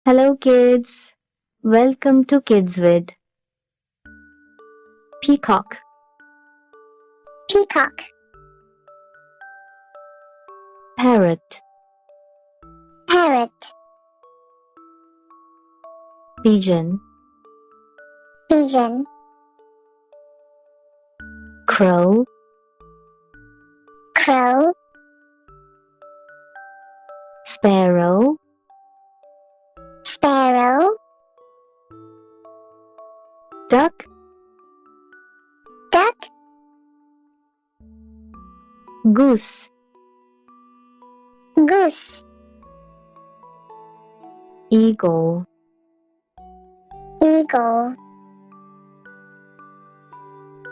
Hello kids, welcome to KidzVid. Peacock, Peacock, Parrot, Parrot, Pigeon, Pigeon, Crow, Crow, Sparrow, Sparrow, Duck, Duck, Goose, Goose, Eagle, Eagle,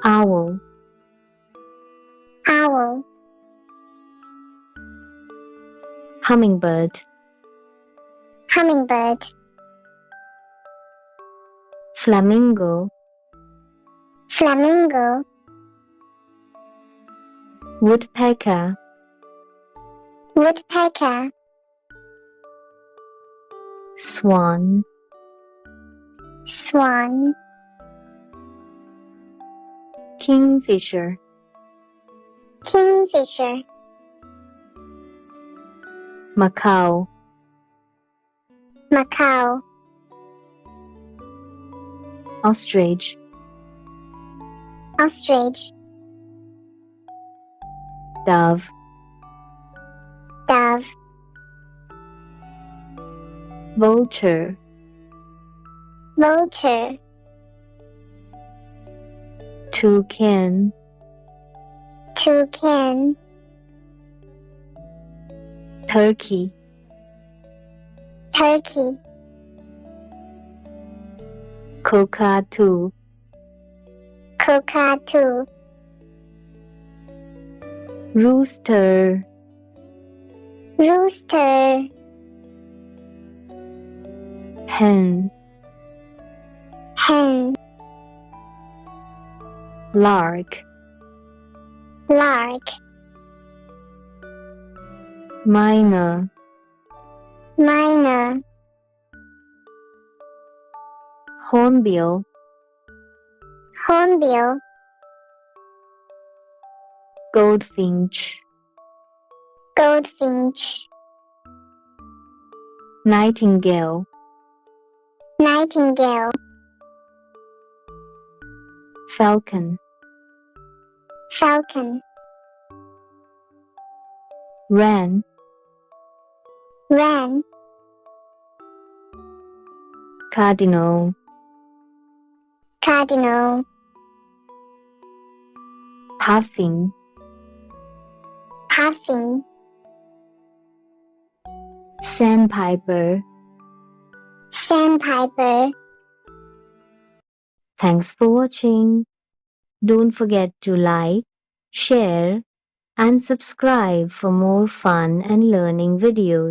Owl, Owl, Hummingbird, Hummingbird, Flamingo, Flamingo, Woodpecker, Woodpecker, Swan, Swan, Kingfisher, Kingfisher, Macaw, Macaw, Ostrich, Ostrich, Dove, Dove, Vulture, Vulture, Toucan, Toucan, Turkey, Turkey, Cockatoo, Cockatoo, Rooster, Rooster, Hen, Hen, Lark, Lark, Myna, Myna, Hornbill, Hornbill, Goldfinch, Goldfinch, Nightingale, Nightingale, Falcon, Falcon, Wren, Wren, Cardinal, Cardinal, Puffin, Puffin, Sandpiper. Sandpiper. Thanks for watching. Don't forget to like, share, and subscribe for more fun and learning videos.